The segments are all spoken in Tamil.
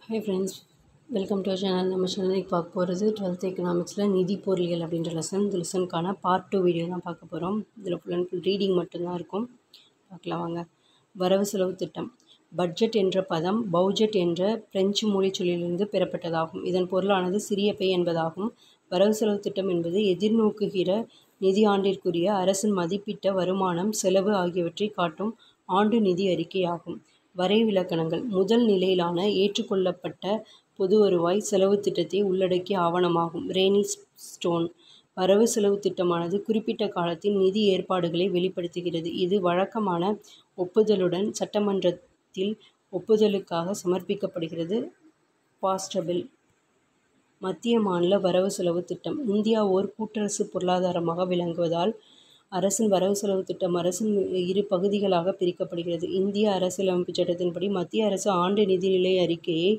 Hi friends, welcome to channel. நம்ம சேனலுக்கு பார்க்க போகிறது 12th எக்கனாமிக்ஸில் நிதி பொருளியல் அப்படின்ற இந்த லெசனுக்கான பார்ட் 2 வீடியோ தான் பார்க்க போகிறோம். இதில் ஃபுல் அண்ட் ஃபுல் ரீடிங் மட்டும்தான் இருக்கும். பார்க்கலாம் வாங்க. வரவு செலவு திட்டம். பட்ஜெட் என்ற பதம் பௌஜெட் என்ற பிரெஞ்சு மொழி சொல்லிலிருந்து பெறப்பட்டதாகும். இதன் பொருளானது சிறிய பை என்பதாகும். வரவு செலவு திட்டம் என்பது எதிர்நோக்குகிற நிதி ஆண்டிற்குரிய அரசின் மதிப்பிட்ட வருமானம், செலவு ஆகியவற்றை காட்டும் ஆண்டு நிதி அறிக்கையாகும். வரைவிலக்கணங்கள். முதல் நிலையிலான ஏற்றுக்கொள்ளப்பட்ட பொது வருவாய் செலவு திட்டத்தை உள்ளடக்கிய ஆவணமாகும். Rainy stone. வரவு செலவு திட்டமானது குறிப்பிட்ட காலத்தின் நிதி ஏற்பாடுகளை வெளிப்படுத்துகிறது. இது வழக்கமான ஒப்புதலுடன் சட்டமன்றத்தில் ஒப்புதலுக்காக சமர்ப்பிக்கப்படுகிறது. பாஸ்டபிள். மத்திய மாநில வரவு செலவு திட்டம். இந்தியா ஓர் கூட்டரசு பொருளாதாரமாக விளங்குவதால் அரசின் வரவு செலவு திட்டம் அரசின் இரு பகுதிகளாக பிரிக்கப்படுகிறது. இந்திய அரசியலமைப்பு சட்டத்தின்படி மத்திய அரசு ஆண்டு நிதிநிலை அறிக்கையை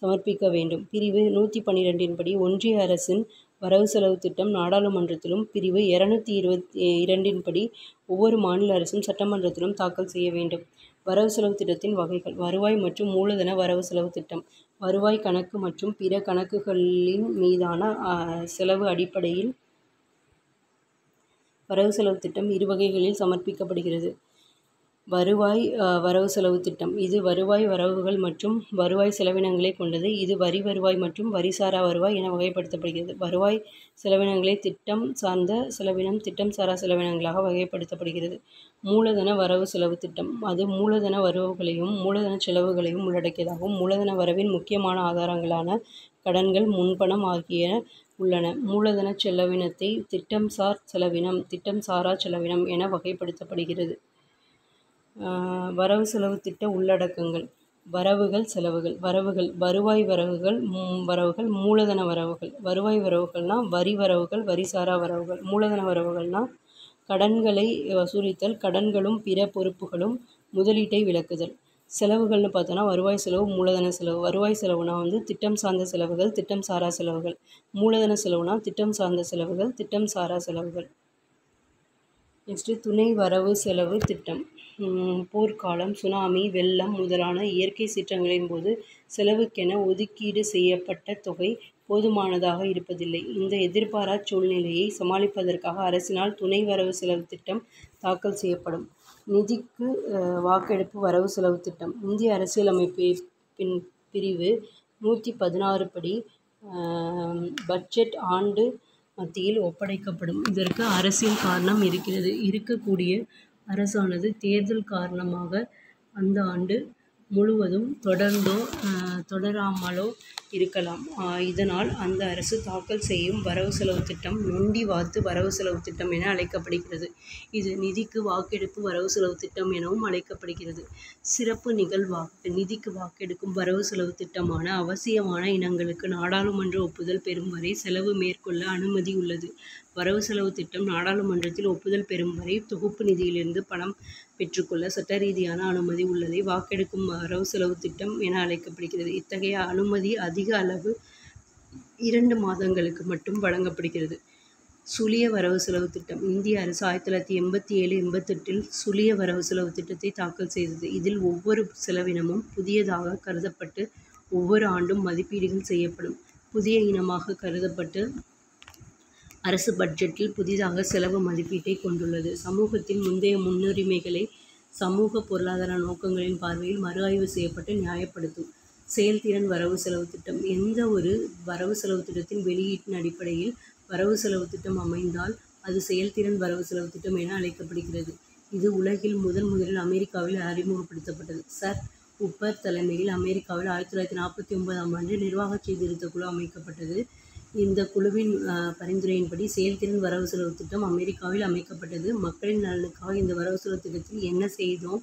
சமர்ப்பிக்க வேண்டும். பிரிவு 112 படி ஒன்றிய அரசின் வரவு செலவு திட்டம் நாடாளுமன்றத்திலும், பிரிவு 222 படி ஒவ்வொரு மாநில அரசும் சட்டமன்றத்திலும் தாக்கல் செய்ய வேண்டும். வரவு செலவு திட்டத்தின் வகைகள். வருவாய் மற்றும் மூலதன வரவு செலவு திட்டம். வருவாய் கணக்கு மற்றும் பிற கணக்குகளின் மீதான செலவு அடிப்படையில் வரவு செலவு திட்டம் இரு வகைகளில் சமர்ப்பிக்கப்படுகிறது. வருவாய் வரவு செலவு திட்டம். இது வருவாய் வரவுகள் மற்றும் வருவாய் செலவினங்களை கொண்டது. இது வரி வருவாய் மற்றும் வரிசாரா வருவாய் என வகைப்படுத்தப்படுகிறது. வருவாய் செலவினங்களை திட்டம் சார்ந்த செலவினம், திட்டம் சாரா செலவினங்களாக வகைப்படுத்தப்படுகிறது. மூலதன வரவு செலவு திட்டம். அது மூலதன வரவுகளையும் மூலதன செலவுகளையும் உள்ளடக்கியதாகும். மூலதன வரவின் முக்கியமான ஆதாரங்களான கடன்கள், முன்பணம் ஆகிய உள்ளன. மூலதன செலவினத்தை திட்டம் சார் செலவினம், திட்டம் சாரா செலவினம் என வகைப்படுத்தப்படுகிறது. வரவு செலவு திட்ட உள்ளடக்கங்கள். வரவுகள், செலவுகள். வரவுகள். வருவாய் வரவுகள், மூலதன வரவுகள். வருவாய் வரவுகள்னால் வரி வரவுகள், வரிசாரா வரவுகள். மூலதன வரவுகள்னால் கடன்களை வசூலித்தல், கடன்களும் பிற பொறுப்புகளும், முதலீட்டை விலக்குதல். செலவுகள்னு பார்த்தோன்னா வருவாய் செலவு, மூலதன செலவு. வருவாய் செலவுனா திட்டம் சார்ந்த செலவுகள், திட்டம் சாரா செலவுகள். மூலதன செலவுனா திட்டம் சார்ந்த செலவுகள், திட்டம் சாரா செலவுகள். நெக்ஸ்ட்டு துணை வரவு செலவு திட்டம். போர்க்காலம், சுனாமி, வெள்ளம் முதலான இயற்கை சீற்றங்களின் போது செலவுக்கென ஒதுக்கீடு செய்யப்பட்ட தொகை போதுமானதாக இருப்பதில்லை. இந்த எதிர்பாரா சூழ்நிலையை சமாளிப்பதற்காக அரசினால் துணை வரவு செலவு திட்டம் தாக்கல் செய்யப்படும். நிதிக்கு வாக்கெடுப்பு வரவு செலவு திட்டம். இந்திய அரசியலமைப்பின் பிரிவு 116 படி பட்ஜெட் ஆண்டு மத்தியில் ஒப்படைக்கப்படும். இதற்கு அரசியல் காரணம் இருக்கிறது. இருக்கக்கூடிய அரசானது தேர்தல் காரணமாக அந்த ஆண்டு முழுவதும் தொடர்ந்தோ தொடராமலோ இருக்கலாம். இதனால் அந்த அரசு தாக்கல் செய்யும் வரவு செலவு திட்டம் நொண்டி வாத்து வரவு செலவு திட்டம் என அழைக்கப்படுகிறது. இது நிதிக்கு வாக்கெடுப்பு வரவு செலவு திட்டம் எனவும் அழைக்கப்படுகிறது. சிறப்பு நிகழ்வாக நிதிக்கு வாக்கெடுக்கும் வரவு செலவு திட்டமான அவசியமான இனங்களுக்கு நாடாளுமன்ற ஒப்புதல் பெறும் வரை செலவு மேற்கொள்ள அனுமதி உள்ளது. வரவு செலவு திட்டம் நாடாளுமன்றத்தில் ஒப்புதல் பெறும் வரை தொகுப்பு நிதியிலிருந்து பணம் பெற்றுக்கொள்ள சட்ட ரீதியான அனுமதி உள்ளதை வாக்கெடுக்கும் வரவு செலவு திட்டம் என அழைக்கப்படுகிறது. இத்தகைய அனுமதி அதிக அளவு 2 மாதங்களுக்கு மட்டும் வழங்கப்படுகிறது. சுழிய வரவு செலவு திட்டம். இந்திய அரசு 1987-88 சுழிய வரவு செலவு திட்டத்தை தாக்கல் செய்தது. இதில் ஒவ்வொரு செலவினமும் புதியதாக கருதப்பட்டு ஒவ்வொரு ஆண்டும் மதிப்பீடுகள் செய்யப்படும். புதிய இனமாக கருதப்பட்டு அரசு பட்ஜெட்டில் புதிதாக செலவு மதிப்பீட்டை கொண்டுள்ளது. சமூகத்தின் முந்தைய முன்னுரிமைகளை சமூக பொருளாதார நோக்கங்களின் பார்வையில் மறு ஆய்வு செய்யப்பட்டு நியாயப்படுத்தும். செயல்திறன் வரவு செலவு திட்டம். எந்த ஒரு வரவு செலவு திட்டத்தின் வெளியீட்டின் அடிப்படையில் வரவு செலவு திட்டம் அமைந்தால் அது செயல்திறன் வரவு செலவு திட்டம் என அழைக்கப்படுகிறது. இது உலகில் முதலில் அமெரிக்காவில் அறிமுகப்படுத்தப்பட்டது. சர் உப்பர் தலைமையில் அமெரிக்காவில் 1949ஆம் ஆண்டு நிர்வாக சீர்திருத்த குழு அமைக்கப்பட்டது. இந்த குழுவின் பரிந்துரையின்படி செயல்திறன் வரவு செலவு திட்டம் அமெரிக்காவில் அமைக்கப்பட்டது. மக்களின் நலனுக்காக இந்த வரவு செலவு திட்டத்தில் என்ன செய்தோம்,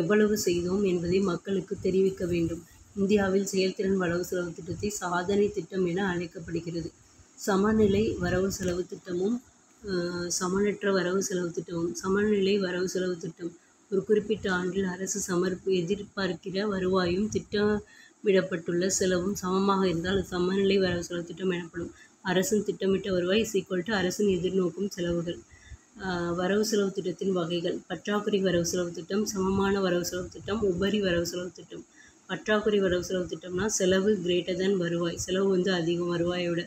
எவ்வளவு செய்தோம் என்பதை மக்களுக்கு தெரிவிக்க வேண்டும். இந்தியாவில் செயல்திறன் வரவு செலவு திட்டத்தை சாதனை திட்டம் என அழைக்கப்படுகிறது. சமநிலை வரவு செலவு திட்டமும் சமனற்ற வரவு செலவு திட்டமும். சமநிலை வரவு செலவு திட்டம் ஒரு குறிப்பிட்ட ஆண்டில் அரசு எதிர்பார்க்கிற வருவாயும் திட்டமிடப்பட்டுள்ள செலவும் சமமாக இருந்தால் அது சமநிலை வரவு செலவு திட்டம் எனப்படும். அரசின் திட்டமிட்ட வருவாய் அரசின் எதிர்நோக்கும் செலவுகள். வரவு செலவு திட்டத்தின் வகைகள். பற்றாக்குறை வரவு செலவு திட்டம், சமமான வரவு செலவு திட்டம், உபரி வரவு செலவு திட்டம். பற்றாக்குறை வரவு செலவு திட்டம்னா செலவு கிரேட்டர் தேன் வருவாய். செலவு வந்து அதிகம் வருவாயை விட.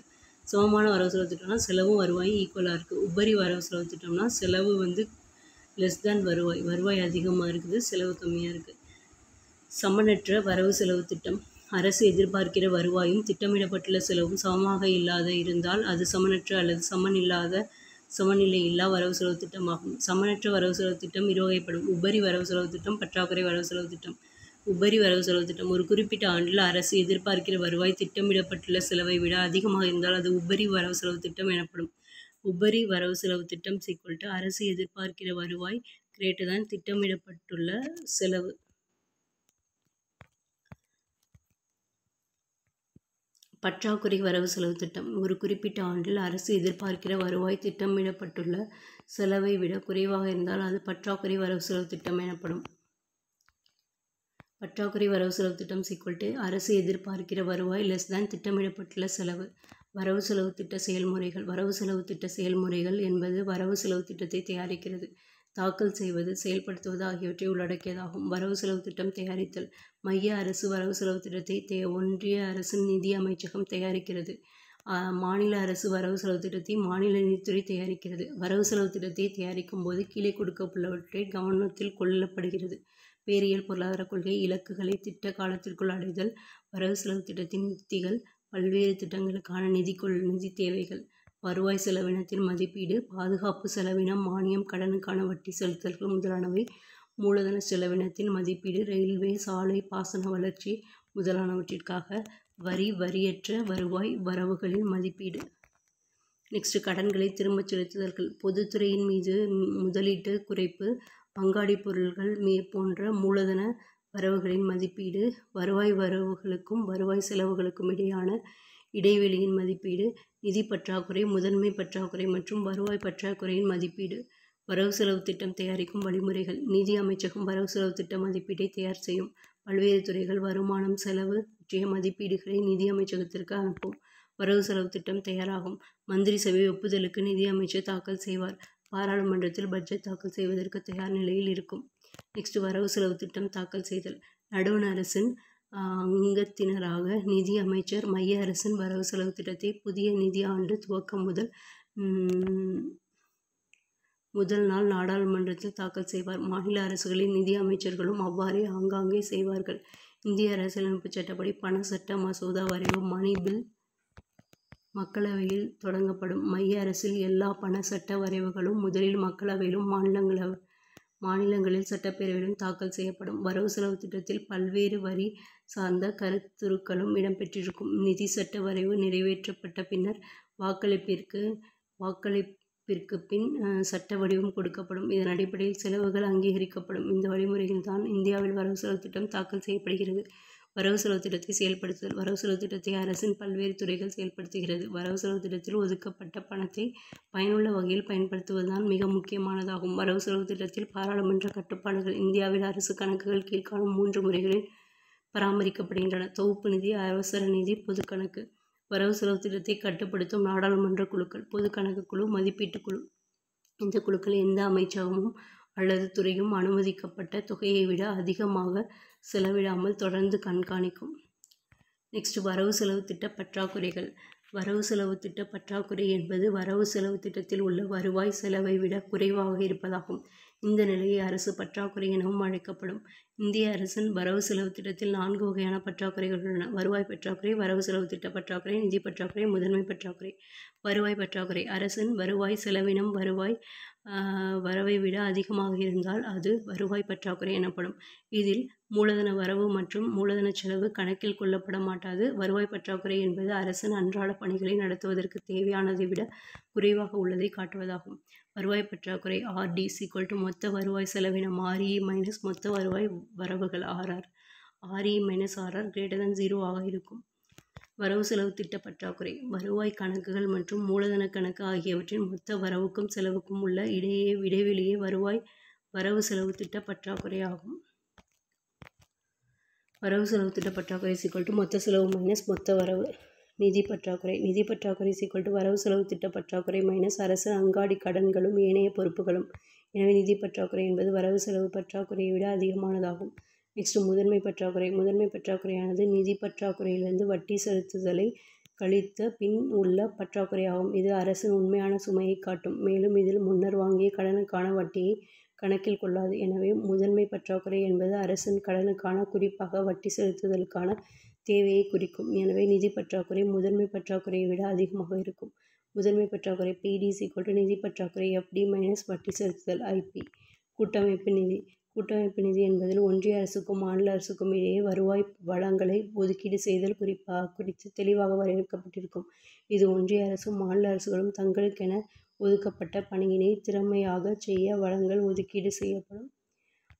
சமமான வரவு செலவு திட்டம்னா செலவும் வருவாயும் ஈக்குவலாக இருக்குது. உபரி வரவு செலவு திட்டம்னா செலவு வந்து லெஸ் தேன் வருவாய். வருவாய் அதிகமாக இருக்குது, செலவு கம்மியாக இருக்குது. சமனற்ற வரவு செலவு திட்டம். அரசு எதிர்பார்க்கிற வருவாயும் திட்டமிடப்பட்டுள்ள செலவும் சமமாக இல்லாத இருந்தால் அது சமனற்ற அல்லது சமநிலை இல்லா வரவு செலவு திட்டமாகும். சமனற்ற வரவு செலவு திட்டம் இருவகைப்படும். உபரி வரவு செலவு திட்டம், பற்றாக்குறை வரவு செலவு திட்டம். உபரி வரவு செலவு திட்டம். ஒரு குறிப்பிட்ட ஆண்டில் அரசு எதிர்பார்க்கிற வருவாய் திட்டமிடப்பட்டுள்ள செலவை விட அதிகமாக இருந்தால் அது உபரி வரவு செலவு திட்டம் எனப்படும். உபரி வரவு செலவு திட்டம் அரசு எதிர்பார்க்கிற வருவாய் கிரேட்டர் தேன் திட்டமிடப்பட்டுள்ள செலவு. பற்றாக்குறை வரவு செலவு திட்டம். ஒரு குறிப்பிட்ட ஆண்டில் அரசு எதிர்பார்க்கிற வருவாய் திட்டமிடப்பட்டுள்ள செலவை விட குறைவாக இருந்தால் அது பற்றாக்குறை வரவு செலவு திட்டம் எனப்படும். பற்றாக்குறை வரவு செலவு திட்டம் அரசு எதிர்பார்க்கிற வருவாய் லெஸ் தேன் திட்டமிடப்பட்டுள்ள செலவு. வரவு செலவு திட்ட செயல்முறைகள். வரவு செலவு திட்ட செயல்முறைகள் என்பது வரவு செலவு திட்டத்தை தயாரிக்கிறது, தாக்கல் செய்வது, செயல்படுத்துவது ஆகியவற்றை உள்ளடக்கியதாகும். வரவு செலவு திட்டம் தயாரித்தல். மைய அரசு வரவு செலவு திட்டத்தை ஒன்றிய அரசின் நிதி அமைச்சகம் தயாரிக்கிறது. மாநில அரசு வரவு செலவு திட்டத்தை மாநில நிதித்துறை தயாரிக்கிறது. வரவு செலவு திட்டத்தை தயாரிக்கும் போது கீழே கொடுக்கப்பட்டுள்ளவற்றை கவனத்தில் கொள்ளப்படுகிறது. பேரியல் பொருளாதார கொள்கை. இலக்குகளை திட்ட காலத்திற்குள் அடைதல். வரவு செலவு திட்டத்தின் உத்திகள். பல்வேறு திட்டங்களுக்கான நிதி தேவைகள். வருவாய் செலவினத்தின் மதிப்பீடு. பாதுகாப்பு செலவினம், மானியம், கடனுக்கான வட்டி செலுத்தல்கள் முதலானவை. மூலதன செலவினத்தின் மதிப்பீடு. ரயில்வே, சாலை, பாசன வளர்ச்சி முதலானவற்றிற்காக வரியற்ற வருவாய் வரவுகளின் மதிப்பீடு. நெக்ஸ்ட், கடன்களை திரும்பச் செலுத்துதல்கள். பொதுத்துறையின் மீது முதலீட்டு குறைப்பு, பங்காடி பொருள்கள் போன்ற மூலதன வரவுகளின் மதிப்பீடு. வருவாய் வரவுகளுக்கும் வருவாய் செலவுகளுக்கும் இடையான இடைவெளியின் மதிப்பீடு. நிதி பற்றாக்குறை, முதன்மை பற்றாக்குறை மற்றும் வருவாய் பற்றாக்குறையின் மதிப்பீடு. வரவு செலவு திட்டம் தயாரிக்கும் வழிமுறைகள். நிதி அமைச்சகம் வரவு செலவு திட்ட மதிப்பீட்டை தயார் செய்யும். பல்வேறு துறைகள் வருமானம், செலவு பற்றிய மதிப்பீடுகளை நிதி அமைச்சகத்திற்கு அனுப்பும். வரவு செலவு திட்டம் தயாராகும். மந்திரி சபை ஒப்புதலுக்கு நிதி அமைச்சர் தாக்கல் செய்வார். பாராளுமன்றத்தில் பட்ஜெட் தாக்கல் செய்வதற்கு தயார் நிலையில் இருக்கும். நெக்ஸ்ட், வரவு செலவு திட்டம் தாக்கல் செய்தல். நடுவண் அரசின் அங்கத்தினராக நிதி அமைச்சர் மைய அரசின் வரவு செலவு திட்டத்தை புதிய நிதி ஆண்டு துவக்கம் முதல் நாள் நாடாளுமன்றத்தில் தாக்கல் செய்வார். மாநில அரசுகளின் நிதி அமைச்சர்களும் அவ்வாறே ஆங்காங்கே செய்வார்கள். இந்திய அரசியலமைப்பு சட்டப்படி பண சட்ட மசோதா வரைவு மணி பில் மக்களவையில் தொடங்கப்படும். மைய அரசில் எல்லா பண சட்ட வரைவுகளும் முதலில் மக்களவையிலும் மாநிலங்களில் சட்டப்பேரவையிலும் தாக்கல் செய்யப்படும். வரவு செலவு திட்டத்தில் பல்வேறு வரி சார்ந்த கருத்துருக்களும் இடம்பெற்றிருக்கும். நிதி சட்ட வரைவு நிறைவேற்றப்பட்ட பின்னர் வாக்களிப்பிற்கு பின் சட்ட வடிவம் கொடுக்கப்படும். இதன் அடிப்படையில் செலவுகள் அங்கீகரிக்கப்படும். இந்த வழிமுறையில் தான் இந்தியாவில் வரவு செலவு திட்டம் தாக்கல் செய்யப்படுகிறது. வரவு செலவு திட்டத்தை செயல்படுத்துதல். வரவு செலவு திட்டத்தை அரசின் பல்வேறு துறைகள் செயல்படுத்துகிறது. வரவு செலவு திட்டத்தில் ஒதுக்கப்பட்ட பணத்தை பயனுள்ள வகையில் பயன்படுத்துவதுதான் மிக முக்கியமானதாகும். வரவு செலவு திட்டத்தில் பாராளுமன்ற கட்டுப்பாடுகள். இந்தியாவில் அரசு கணக்குகள் கீழ்காணும் 3 முறைகளில் பராமரிக்கப்படுகின்றன. தொகுப்பு நிதி, அவசர நிதி, பொது கணக்கு. வரவு செலவு திட்டத்தை கட்டுப்படுத்தும் நாடாளுமன்ற குழுக்கள். பொது கணக்கு குழு, மதிப்பீட்டு குழு. இந்த குழுக்கள் எந்த அமைச்சகமும் அல்லது துறையும் அனுமதிக்கப்பட்ட தொகையை விட அதிகமாக செலவிடாமல் தொடர்ந்து கண்காணிக்கும். நெக்ஸ்ட், வரவு செலவு திட்ட பற்றாக்குறைகள். வரவு செலவு திட்ட பற்றாக்குறை என்பது வரவு செலவு திட்டத்தில் உள்ள வருவாய் செலவை விட குறைவாக இருப்பதாகும். இந்த நிலையை அரசு பற்றாக்குறை எனவும் அழைக்கப்படும். இந்திய அரசின் வரவு செலவு திட்டத்தில் 4 வகையான பற்றாக்குறைகள் உள்ளன. வருவாய் பற்றாக்குறை, வரவு செலவு திட்ட பற்றாக்குறை, நிதி பற்றாக்குறை, முதன்மை பற்றாக்குறை. வருவாய் பற்றாக்குறை. அரசின் வருவாய் செலவினம் வரவை விட அதிகமாக இருந்தால் அது வருவாய் பற்றாக்குறை எனப்படும். இதில் மூலதன வரவு மற்றும் மூலதன செலவு கணக்கில் கொள்ளப்பட மாட்டாது. வருவாய் பற்றாக்குறை என்பது அரசின் அன்றாட பணிகளை நடத்துவதற்கு தேவையானதை விட குறைவாக உள்ளதை காட்டுவதாகும். வருவாய் பற்றாக்குறை RD = மொத்த வருவாய் செலவினம் RE - மொத்த வருவாய் வரவுகள் RR. RE - RR > 0 ஆக இருக்கும். வரவு செலவு திட்ட பற்றாக்குறை. வருவாய் கணக்குகள் மற்றும் மூலதன கணக்கு ஆகியவற்றின் மொத்த வரவுக்கும் செலவுக்கும் உள்ள இடைவெளியே வரவு செலவு திட்ட பற்றாக்குறை ஆகும். வரவு செலவு திட்ட பற்றாக்குறை = மொத்த செலவு - மொத்த வரவு. நிதி பற்றாக்குறை. நிதி பற்றாக்குறை = வரவு செலவு திட்ட பற்றாக்குறை அரசு அங்காடி கடன்களும் ஏனைய பொறுப்புகளும். எனவே நிதி பற்றாக்குறை என்பது வரவு செலவு பற்றாக்குறையை விட அதிகமானதாகும். நெக்ஸ்ட் முதன்மை பற்றாக்குறை. முதன்மை பற்றாக்குறையானது நிதி பற்றாக்குறையிலிருந்து வட்டி செலுத்துதலை கழித்த பின் உள்ள பற்றாக்குறையாகும். இது அரசின் உண்மையான சுமையை காட்டும். மேலும் இதில் முன்னர் வாங்கிய கடனுக்கான வட்டியை கணக்கில் கொள்ளாது. எனவே முதன்மை பற்றாக்குறை என்பது அரசின் கடனுக்கான, குறிப்பாக வட்டி செலுத்துதலுக்கான தேவையை குறிக்கும். எனவே நிதி பற்றாக்குறை முதன்மை பற்றாக்குறையை விட அதிகமாக இருக்கும். முதன்மை பற்றாக்குறை PD = நிதி பற்றாக்குறை FD - வட்டி செலுத்துதல் IP. கூட்டமைப்பு நிதி. கூட்டமைப்பு நிதி என்பதில் ஒன்றிய அரசுக்கும் மாநில அரசுக்கும் இடையே வருவாய் வளங்களை ஒதுக்கீடு செய்தல் குறித்து தெளிவாக வரையறுக்கப்பட்டிருக்கும். இது ஒன்றிய அரசும் மாநில அரசுகளும் தங்களுக்கென ஒதுக்கப்பட்ட பணியினை திறமையாக செய்ய வளங்கள் ஒதுக்கீடு செய்யப்படும்.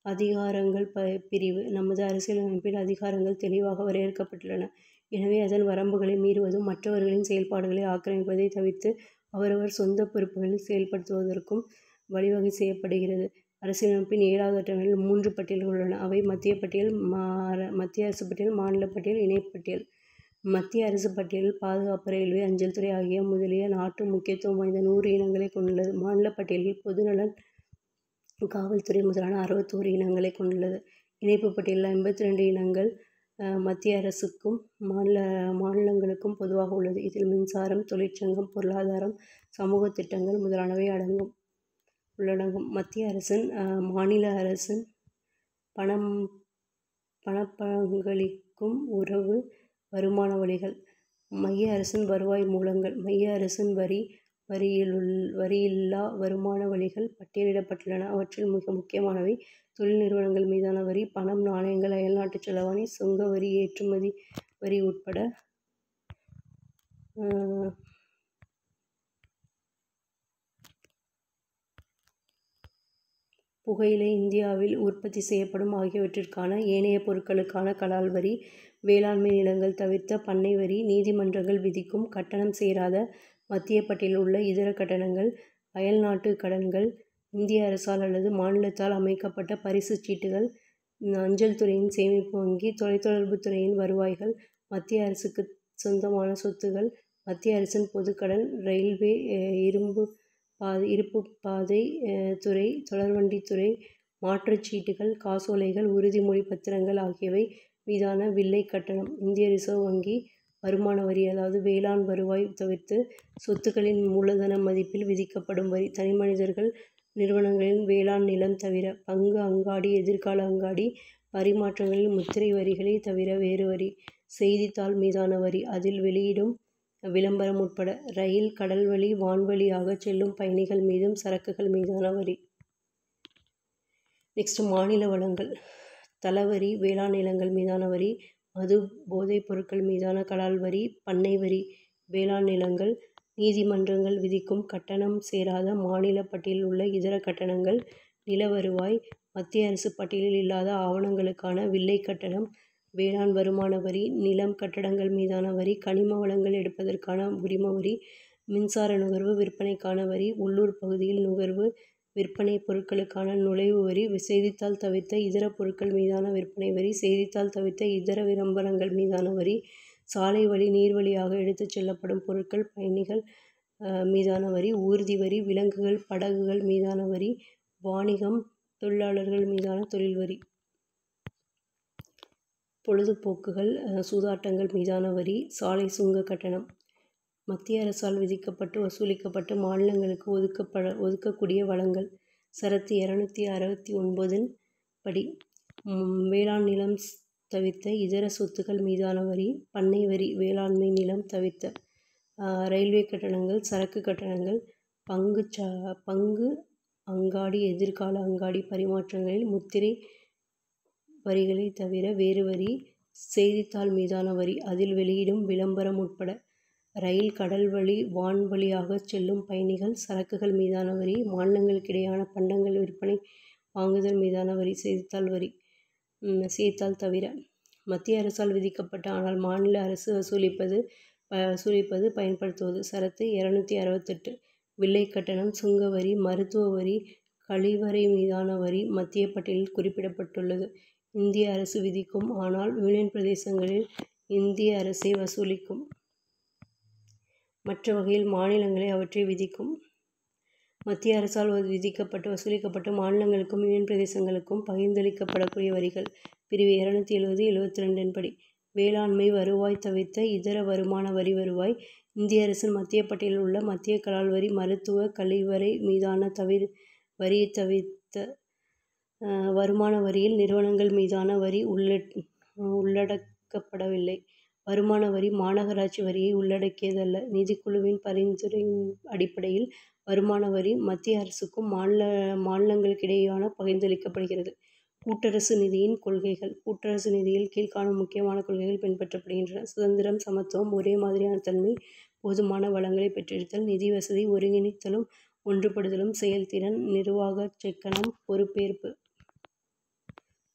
அதிகாரங்கள் பிரிவு. நமது அரசியலமைப்பில் அதிகாரங்கள் தெளிவாக வரையறுக்கப்பட்டுள்ளன. எனவே அதன் வரம்புகளை மீறுவதும் மற்றவர்களின் செயல்பாடுகளை ஆக்கிரமிப்பதை தவிர்த்து அவரவர் சொந்த பொறுப்புகளில் செயல்படுத்துவதற்கும் வழிவகை செய்யப்படுகிறது. அரசியலமைப்பின் 7வது அட்டவணையில் 3 பட்டியல்கள் உள்ளன. அவை மத்திய பட்டியல், மத்திய அரசு பட்டியல், மாநில பட்டியல், இணைப்பட்டியல். மத்திய அரசு பட்டியலில் பாதுகாப்பு, ரயில்வே, அஞ்சல் துறை ஆகிய முதலிய நாட்டு முக்கியத்துவம் வாய்ந்த 100 இனங்களை கொண்டுள்ளது. மாநில பட்டியலில் பொதுநலன், காவல்துறை முதலான 61 இனங்களை கொண்டுள்ளது. இணைப்பு பட்டியலில் 52 இனங்கள் மத்திய அரசுக்கும் மாநிலங்களுக்கும் பொதுவாக உள்ளது. இதில் மின்சாரம், தொழிற்சங்கம், பொருளாதாரம், சமூக திட்டங்கள் முதலானவை உள்ளடங்கும். மத்திய அரசின் மாநில அரசின் பணப்பங்களிக்கும் உறவு. வருமான வழிகள். மைய அரசின் வருவாய் மூலங்கள். மைய அரசின் வரியில்லா வருமான வழிகள் பட்டியலிடப்பட்டுள்ளன. அவற்றில் மிக முக்கியமானவை தொழில் நிறுவனங்கள் மீதான வரி, பணம், நாணயங்கள், அயல்நாட்டு செலாவணி, சுங்க வரி, ஏற்றுமதி வரி உட்பட புகையிலை, இந்தியாவில் உற்பத்தி செய்யப்படும் ஆகியவற்றிற்கான ஏனைய பொருட்களுக்கான கலால் வரி, வேளாண்மை நிலங்கள் தவிர்த்த பண்ணை வரி, நீதிமன்றங்கள் விதிக்கும் கட்டணம் சேராத மத்திய பட்டியலில் உள்ள இதர கட்டணங்கள், அயல்நாட்டு கடன்கள், இந்திய அரசால் அல்லது மாநிலத்தால் அமைக்கப்பட்ட பரிசுச் சீட்டுகள், அஞ்சல் துறையின் சேமிப்பு வங்கி, தொலைத்தொடர்பு துறையின் வருவாய்கள், மத்திய அரசுக்கு சொந்தமான சொத்துகள், மத்திய அரசின் பொதுக்கடன், ரயில்வே, இருப்புப்பாதை துறை, தொடர்வண்டித்துறை, மாற்றுச் சீட்டுகள், காசோலைகள், உறுதிமொழி பத்திரங்கள் ஆகியவை மீதான வில்லை கட்டணம், இந்திய ரிசர்வ் வங்கி வருமான வரி அதாவது வேளாண் வருவாய் தவிர்த்து சொத்துக்களின் மூலதன மதிப்பில் விதிக்கப்படும் வரி, தனிமனிதர்கள், நிறுவனங்களின் வேளாண் நிலம் தவிர பங்கு அங்காடி, எதிர்கால அங்காடி, பரிமாற்றங்களில் முத்திரை வரிகளை தவிர வேறு வரி, செய்தித்தாள் மீதான வரி, அதில் வெளியிடும் விளம்பரம் உட்பட, ரயில், கடல்வழி, வான்வழியாக செல்லும் பயணிகள் மீதும் சரக்குகள் மீதான வரி. நெக்ஸ்ட் மாநில வளங்கள். தளவரி, வேளாண் நிலங்கள் மீதான வரி, மது, போதைப் பொருட்கள் மீதான கலால் வரி, பண்ணை வரி, வேளாண் நிலங்கள், நீதிமன்றங்கள் விதிக்கும் கட்டணம் சேராத மாநில பட்டியலில் உள்ள இதர கட்டணங்கள், நில வருவாய், மத்திய அரசு பட்டியலில் இல்லாத ஆவணங்களுக்கான வில்லை கட்டணம், வேளாண் வருமான வரி, நிலம், கட்டடங்கள் மீதான வரி, கனிம வளங்கள் எடுப்பதற்கான உரிம வரி, மின்சார நுகர்வு விற்பனைக்கான வரி, உள்ளூர் பகுதியில் நுகர்வு விற்பனை பொருட்களுக்கான நுழைவு வரி, செய்தித்தாள் தவிர்த்த இதர பொருட்கள் மீதான விற்பனை வரி, செய்தித்தாள் தவிர்த்த இதர விளம்பரங்கள் மீதான வரி, சாலை வழி, நீர்வழியாக எடுத்துச் செல்லப்படும் பொருட்கள், பயணிகள் மீதான வரி, ஊர்தி வரி, விலங்குகள், படகுகள் மீதான வரி, வாணிகம், தொழிலாளர்கள் மீதான தொழில் வரி, பொழுதுபோக்குகள், சூதாட்டங்கள் மீதான வரி, சாலை சுங்க கட்டணம். மத்திய அரசால் விதிக்கப்பட்டு வசூலிக்கப்பட்டு மாநிலங்களுக்கு ஒதுக்கக்கூடிய வளங்கள். சரத்து 269 படி வேளாண் நிலம் தவிர்த்த இதர சொத்துக்கள் மீதான வரி, பண்ணை வரி, வேளாண்மை நிலம் தவிர்த்த ரயில்வே கட்டணங்கள், சரக்கு கட்டணங்கள், பங்கு அங்காடி, எதிர்கால அங்காடி, பரிமாற்றங்களில் முத்திரை வரிகளை தவிர வேறு வரி, செய்தித்தாள் மீதான வரி, அதில் வெளியிடும் விளம்பரம் உட்பட, ரயில், கடல்வழி, வான்வழியாக செல்லும் பயணிகள், சரக்குகள் மீதான வரி, மாநிலங்களுக்கிடையான பண்டங்கள் விற்பனை வாங்குதல் மீதான வரி, செய்தித்தாள் தவிர. மத்திய அரசால் விதிக்கப்பட்ட ஆனால் மாநில அரசு வசூலிப்பது பயன்படுத்துவது. சரத்து 268 வில்லை கட்டணம், சுங்க வரி, மருத்துவ வரி, கழிவறை மீதான வரி மத்திய பட்டியலில் குறிப்பிடப்பட்டுள்ளது. இந்திய அரசு விதிக்கும் ஆனால் யூனியன் பிரதேசங்களில் இந்திய அரசே வசூலிக்கும். மற்ற வகையில் மாநிலங்களே அவற்றை விதிக்கும். மத்திய அரசால் விதிக்கப்பட்டு வசூலிக்கப்பட்டு மாநிலங்களுக்கும் யூனியன் பிரதேசங்களுக்கும் பகிர்ந்தளிக்கப்படக்கூடிய வரிகள். பிரிவு 270/72 படி வேளாண்மை வருவாய் தவிர்த்த இதர வருமான வரி வருவாய் இந்திய அரசின் மத்திய பட்டியலில் உள்ள மத்திய கலால் வரி மருத்துவ கழிவறை மீதான வரியை தவிர்த்த வருமான வரியில் நிறுவனங்கள் மீதான வரி உள்ளடக்கப்படவில்லை. வருமான வரி மாநகராட்சி வரியை உள்ளடக்கியதல்ல. நிதிக்குழுவின் பரிந்துரையின் அடிப்படையில் வருமான வரி மத்திய அரசுக்கும் மாநிலங்களுக்கிடையேயான பகிர்ந்தளிக்கப்படுகிறது. கூட்டரசு நிதியின் கொள்கைகள். கூட்டரசு நிதியில் கீழ்காணும் முக்கியமான கொள்கைகள் பின்பற்றப்படுகின்றன. சுதந்திரம், சமத்துவம், ஒரே மாதிரியான தன்மை, போதுமான வளங்களை பெற்றிருத்தல், நிதி வசதி, ஒருங்கிணைத்தலும் ஒன்றுபடுதலும், செயல்திறன், நிர்வாக சிக்கனம், பொறுப்பேற்பு.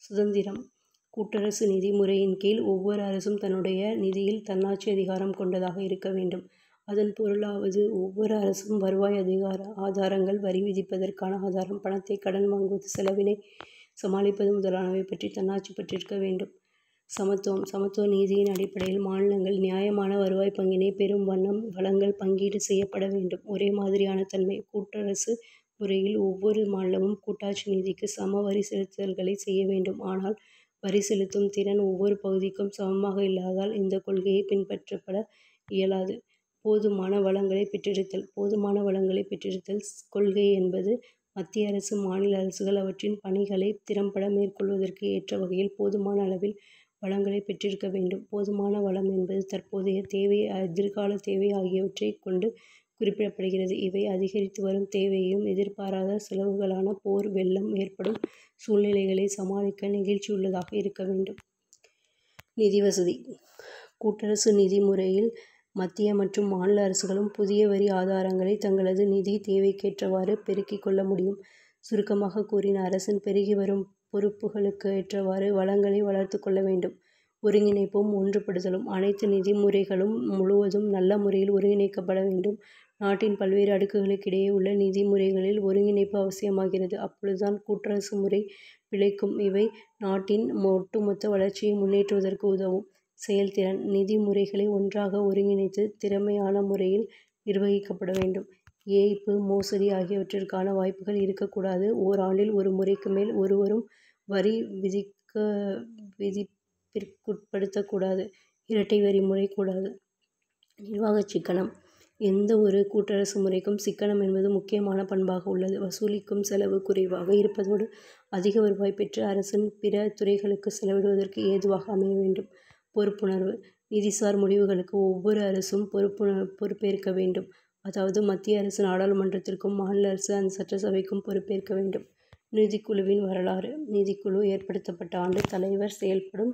சுதந்திரம். கூட்டரசு நிதி முறையின் கீழ் ஒவ்வொரு அரசும் தன்னுடைய நிதியில் தன்னாட்சி அதிகாரம் கொண்டதாக இருக்க வேண்டும். அதன் பொருளாவது ஒவ்வொரு அரசும் வருவாய் ஆதாரங்கள், வரி விதிப்பதற்கான ஆதாரம், பணத்தை கடன் வாங்குவது, செலவினை சமாளிப்பது முதலானவை பற்றி தன்னாட்சி பெற்றிருக்க வேண்டும். சமத்துவம். சமத்துவ நீதியின் அடிப்படையில் மாநிலங்கள் நியாயமான வருவாய் பங்கினை பெறும் வண்ணம் வளங்கள் பங்கீடு செய்யப்பட வேண்டும். ஒரே மாதிரியான தன்மை. கூட்டரசு முறையில் ஒவ்வொரு மாநிலமும் கூட்டாட்சி நிதிக்கு சம வரி செலுத்துதல்களை செய்ய வேண்டும். ஆனால் வரி செலுத்தும் திறன் ஒவ்வொரு பகுதிக்கும் சமமாக இல்லாததால் இந்த கொள்கையை பின்பற்றப்பட இயலாது. போதுமான வளங்களை பெற்றிருத்தல். போதுமான வளங்களை பெற்றிருத்தல் கொள்கை என்பது மத்திய அரசு, மாநில அரசுகள் அவற்றின் பணிகளை திறம்பட மேற்கொள்வதற்கு ஏற்ற வகையில் போதுமான அளவில் வளங்களை பெற்றிருக்க வேண்டும். போதுமான வளம் என்பது தற்போதைய தேவை, எதிர்கால தேவை ஆகியவற்றைக் கொண்டு குறிப்பிடப்படுகிறது. இவை அதிகரித்து வரும் தேவையையும் எதிர்பாராத செலவுகளான போர், வெள்ளம் ஏற்படும் சூழ்நிலைகளை சமாளிக்க நெகிழ்ச்சியுள்ளதாக இருக்க வேண்டும். நிதி வசதி. கூட்டரசு நிதி முறையில் மத்திய மற்றும் மாநில அரசுகளும் புதிய வரி ஆதாரங்களை தங்களது நிதி தேவைக்கேற்றவாறு பெருக்கிக் கொள்ள முடியும். சுருக்கமாக கூறின அரசின் பெருகி வரும் பொறுப்புகளுக்கு ஏற்றவாறு வளங்களை வளர்த்து கொள்ள வேண்டும். ஒருங்கிணைப்பும் ஒன்றுபடுதலும். அனைத்து நிதி முறைகளும் முழுவதும் நல்ல முறையில் ஒருங்கிணைக்கப்பட வேண்டும். நாட்டின் பல்வேறு அடுக்குகளுக்கிடையே உள்ள நிதி முறைகளில் ஒருங்கிணைப்பு அவசியமாகிறது. அப்பொழுதுதான் கூட்டரசு முறை பிழைக்கும். இவை நாட்டின் ஒட்டுமொத்த வளர்ச்சியை முன்னேற்றுவதற்கு உதவும். செயல்திறன். நிதி முறைகளை ஒன்றாக ஒருங்கிணைத்து திறமையான முறையில் நிர்வகிக்கப்பட வேண்டும். ஏய்ப்பு, மோசடி ஆகியவற்றிற்கான வாய்ப்புகள் இருக்கக்கூடாது. ஓராண்டில் ஒரு முறைக்கு மேல் ஒருவரும் வரி விதிப்பிற்குட்படுத்தக்கூடாது. இரட்டை வரி முறை கூடாது. நிர்வாக சிக்கனம். எந்த ஒரு கூட்டரசு முறைக்கும் சிக்கனம் என்பது முக்கியமான பண்பாக உள்ளது. வசூலிக்கும் செலவு குறைவாக இருப்பதோடு அதிக வருவாய் பெற்று அரசின் பிற துறைகளுக்கு செலவிடுவதற்கு ஏதுவாக அமைய வேண்டும். பொறுப்புணர்வு. நிதிசார் முடிவுகளுக்கு ஒவ்வொரு அரசும் பொறுப்பேற்க வேண்டும். அதாவது மத்திய அரசு நாடாளுமன்றத்திற்கும் மாநில அரசு அந்த சட்டசபைக்கும் பொறுப்பேற்க வேண்டும். நிதிக்குழுவின் வரலாறு. நிதிக்குழு ஏற்படுத்தப்பட்ட ஆண்டு, தலைவர், செயல்படும்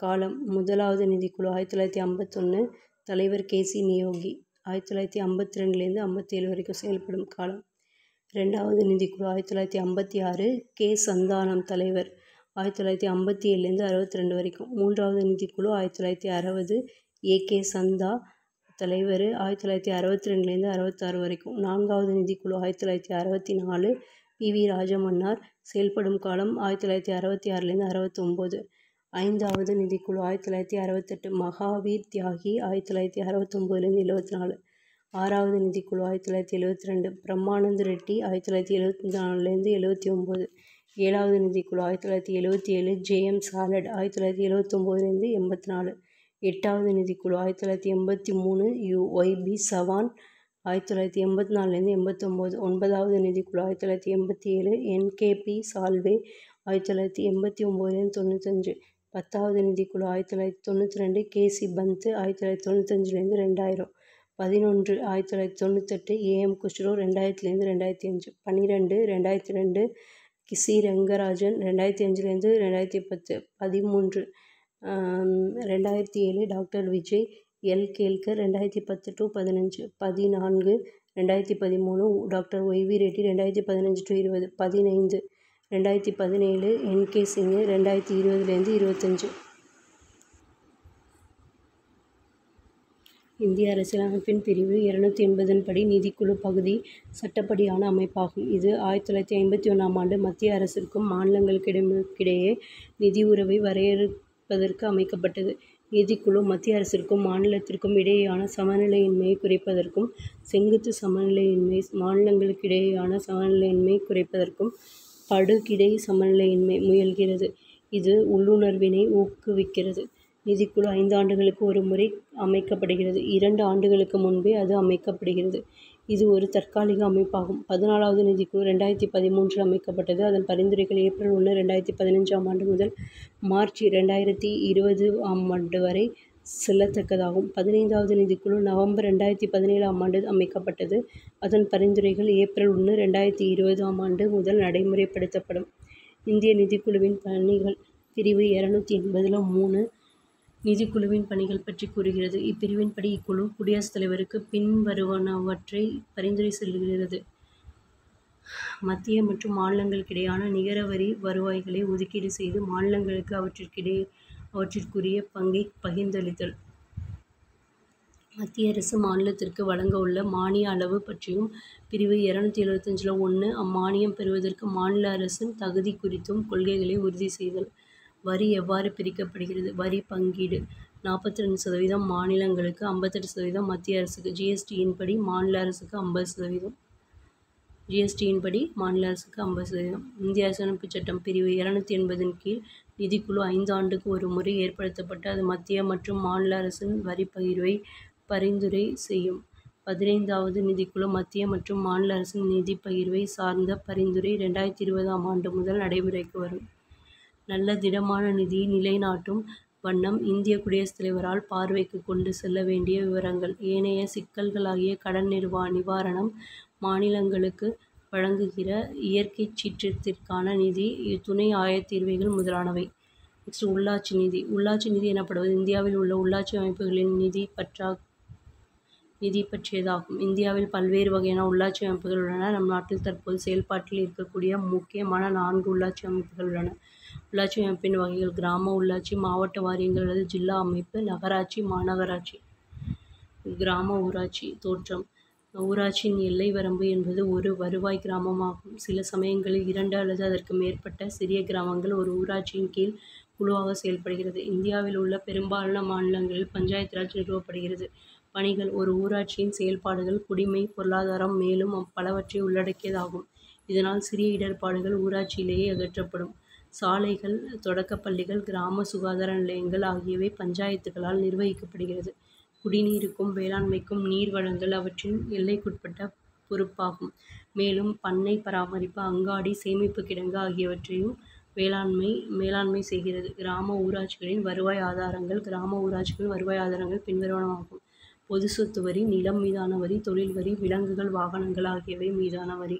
காலம். முதலாவது நிதிக்குழு 1951. தலைவர் கே.சி. நியோகி. 1952 57 வரைக்கும் செயல்படும் காலம். இரண்டாவது நிதிக்குழு 1956. கே. சந்தானம் தலைவர். 1957 62 வரைக்கும். மூன்றாவது நிதிக்குழு 1960. ஏ.கே. சந்தா தலைவர். 1962 66 வரைக்கும். நான்காவது நிதிக்குழு 1964. பி.வி. ராஜமன்னார். செயல்படும் காலம் 1966 69. ஐந்தாவது நிதிக்குழு 1968. மகாவீர் தியாகி 1969 74. ஆறாவது நிதிக்குழு 1972. பிரம்மானந்த் ரெட்டி 1974 79. ஏழாவது நிதிக்குழு 1977. ஜே.எம். சாலட் 1979 84. எட்டாவது நிதிக்குழு 1983. ஒய்.பி. சவான் 1984 89. ஒன்பதாவது நிதிக்குழு 1987. என்.கே.பி. சால்வே 1989 95. பத்தாவது நிதிக்குழு 1992. K C. Pant 1995 2000. 11. 1998. A M. Khusro 2000 2005. 12. 2002. C. Rangarajan 2005 2010. 13. 2007. Doctor Vijay L. Kelkar 2010 15. 14. 2013. Doctor Y V. Reddy 2015 20. 15. 2017. N K. Singh 2020 25. இந்திய அரசியலமைப்பின் பிரிவு 280 படி நிதிக்குழு பகுதி சட்டப்படியான அமைப்பாகும். இது 1951 ஆண்டு மத்திய அரசிற்கும் மாநிலங்களுக்கிடையே நிதி உறவை வரையறுப்பதற்கு அமைக்கப்பட்டது. நிதிக்குழு மத்திய அரசிற்கும் மாநிலத்திற்கும் இடையேயான சமநிலையின்மையை குறைப்பதற்கும், செங்குத்து சமநிலையின்மை, மாநிலங்களுக்கிடையேயான சமநிலையின்மை குறைப்பதற்கும், படுகிடை சமநிலையின்மை முயல்கிறது. இது உள்ளுணர்வினை ஊக்குவிக்கிறது. நிதிக்குழு 5 ஆண்டுகளுக்கு ஒரு முறை அமைக்கப்படுகிறது. 2 ஆண்டுகளுக்கு முன்பே அது அமைக்கப்படுகிறது. இது ஒரு தற்காலிக அமைப்பாகும். 14வது நிதிக்குழு 2013 அமைக்கப்பட்டது. அதன் பரிந்துரைகள் ஏப்ரல் 1, 2015 ஆண்டு முதல் மார்ச் 2020 வரை செல்லத்தக்கதாகும். 15வது நிதிக்குழு நவம்பர் 2017 ஆண்டு அமைக்கப்பட்டது. அதன் பரிந்துரைகள் ஏப்ரல் 1, 2020 முதல் நடைமுறைப்படுத்தப்படும். இந்திய நிதிக்குழுவின் பணிகள் பிரிவு 280(3) நிதிக்குழுவின் பணிகள் பற்றி கூறுகிறது. இப்பிரிவின்படி இக்குழு குடியரசுத் தலைவருக்கு பின்வருவனவற்றை பரிந்துரை செய்கிறது. மத்திய மற்றும் மாநிலங்களுக்கிடையான நிகர வரி வருவாய்களை ஒதுக்கீடு செய்து மாநிலங்களுக்கு அவற்றிற்குரிய பங்கை பகிர்ந்தளித்தல். மத்திய அரசு மாநிலத்திற்கு வழங்கவுள்ள மானிய அளவு பற்றியும் பிரிவு 275(1) அம்மானியம் பெறுவதற்கு மாநில அரசின் தகுதி குறித்தும் கொள்கைகளை உறுதி செய்தல். வரி எவ்வாறு பிரிக்கப்படுகிறது? வரி பங்கீடு 42% மாநிலங்களுக்கு, 58% மத்திய அரசுக்கு. ஜிஎஸ்டியின்படி மாநில அரசுக்கு 50%. இந்திய அரசியலமைப்புச் சட்டம் பிரிவு 280 கீழ் நிதிக்குழு 5 ஆண்டுக்கு ஒரு முறை ஏற்படுத்தப்பட்டு அது மத்திய மற்றும் மாநில அரசின் வரி பகிர்வை பரிந்துரை செய்யும். 15வது நிதிக்குழு மத்திய மற்றும் மாநில அரசின் நிதி பகிர்வை சார்ந்த பரிந்துரை 2020 ஆண்டு முதல் நடைமுறைக்கு வரும். நல்ல திடமான நிதியை நிலைநாட்டும் வண்ணம் இந்திய குடியரசுத் தலைவரால் பார்வைக்கு கொண்டு செல்ல வேண்டிய விவரங்கள், ஏனைய சிக்கல்களாகிய கடன் நிவாரணம், மாநிலங்களுக்கு வழங்குகிற இயற்கைச் சீற்றத்திற்கான நிதி, துணை ஆயத்தீர்வைகள் முதலானவை. உள்ளாட்சி நிதி. உள்ளாட்சி நிதி எனப்படுவது இந்தியாவில் உள்ள உள்ளாட்சி அமைப்புகளின் நிதி பற்றியதாகும். இந்தியாவில் பல்வேறு வகையான உள்ளாட்சி அமைப்புகள் உள்ளன. நம் நாட்டில் தற்போது செயல்பாட்டில் இருக்கக்கூடிய முக்கியமான 4 உள்ளாட்சி அமைப்புகள் உள்ளன. உள்ளாட்சி அமைப்பின் வகைகள்: கிராம உள்ளாட்சி, மாவட்ட வாரியங்கள் அல்லது ஜில்லா அமைப்பு, நகராட்சி, மாநகராட்சி. கிராம ஊராட்சி. தோற்றம்: ஊராட்சியின் எல்லை வரம்பு என்பது ஒரு வருவாய் கிராமமாகும். சில சமயங்களில் 2 அல்லது அதற்கு மேற்பட்ட சிறிய கிராமங்கள் ஒரு ஊராட்சியின் கீழ் குழுவாக செயல்படுகிறது. இந்தியாவில் உள்ள பெரும்பாலான மாநிலங்களில் பஞ்சாயத்து ராஜ் நிறுவப்படுகிறது. பணிகள்: ஒரு ஊராட்சியின் செயல்பாடுகள், குடிமை, பொருளாதாரம் மேலும் பலவற்றை உள்ளடக்கியதாகும். இதனால் சிறிய இடர்பாடுகள் ஊராட்சியிலேயே அகற்றப்படும். சாலைகள், தொடக்கப்பள்ளிகள், கிராம சுகாதார நிலையங்கள் ஆகியவை பஞ்சாயத்துகளால் நிர்வகிக்கப்படுகிறது. குடிநீருக்கும் வேளாண்மைக்கும் நீர் வழங்கல் அவற்றின் எல்லைக்குட்பட்ட பொறுப்பாகும். மேலும் பண்ணை பராமரிப்பு, அங்காடி, சேமிப்பு கிடங்கு ஆகியவற்றையும் மேலாண்மை செய்கிறது. கிராம ஊராட்சிகளின் வருவாய் ஆதாரங்கள்: கிராம ஊராட்சிகளின் வருவாய் ஆதாரங்கள் பின்வருவனவாகும்: பொது சொத்து வரி, நிலம் மீதான வரி, தொழில் வரி, விலங்குகள், வாகனங்கள் ஆகியவை மீதான வரி.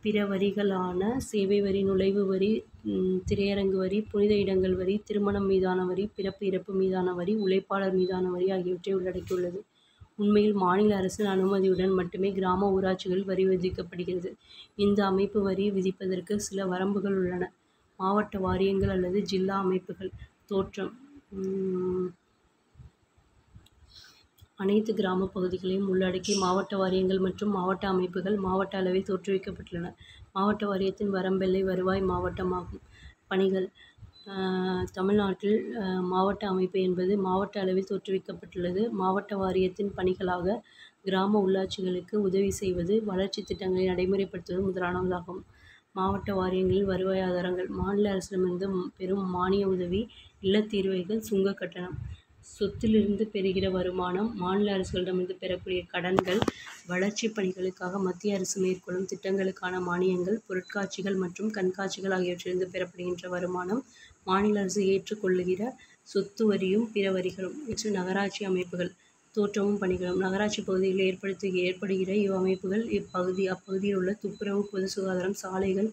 பிற வரிகளான சேவை வரி, நுழைவு வரி, திரையரங்கு வரி, புனித இடங்கள் வரி, திருமணம் மீதான வரி, பிறப்பு இறப்பு மீதான வரி, உழைப்பாளர் மீதான வரி ஆகியவற்றை உள்ளடக்கியுள்ளது. உண்மையில் மாநில அரசின் அனுமதியுடன் மட்டுமே கிராம ஊராட்சிகளில் வரி விதிக்கப்படுகிறது. இந்த அமைப்பு வரி விதிப்பதற்கு சில வரம்புகள் உள்ளன. மாவட்ட வாரியங்கள் அல்லது ஜில்லா அமைப்புகள். தோற்றம்: அனைத்து கிராம பகுதிகளையும் உள்ளடக்கி மாவட்ட வாரியங்கள் மற்றும் மாவட்ட அமைப்புகள் மாவட்ட அளவில் தோற்றுவிக்கப்பட்டுள்ளன. மாவட்ட வாரியத்தின் வரம்பெல்லை வருவாய் மாவட்டமாகும். பணிகள்: தமிழ்நாட்டில் மாவட்ட அமைப்பு என்பது மாவட்ட அளவில் தோற்றுவிக்கப்பட்டுள்ளது. மாவட்ட வாரியத்தின் பணிகளாக கிராம உள்ளாட்சிகளுக்கு உதவி செய்வது, வளர்ச்சித் திட்டங்களை நடைமுறைப்படுத்துவது முதலானதாகும். மாவட்ட வாரியங்களின் வருவாய் ஆதாரங்கள்: மாநில அரசிடமிருந்து பெறும் மானிய உதவி, இல்லத்தீர்வைகள், சுங்க கட்டணம். சொத்திலிருந்து பெறுகிற வருமானம், மாநில அரசுகளிடமிருந்து பெறக்கூடிய கடன்கள், வளர்ச்சிப் பணிகளுக்காக மத்திய அரசு மேற்கொள்ளும் திட்டங்களுக்கான மானியங்கள், பொருட்காட்சிகள் மற்றும் கண்காட்சிகள் ஆகியவற்றிலிருந்து பெறப்படுகின்ற வருமானம், மாநில அரசு ஏற்றுக் கொள்ளுகிற சொத்து வரியும் பிற வரிகளும். நகராட்சி அமைப்புகள். தோற்றமும் பணிகளும்: நகராட்சி பகுதிகளில் ஏற்படுகிற இவ்வமைப்புகள் அப்பகுதியில் உள்ள துப்புரவு, பொது சுகாதாரம், சாலைகள்,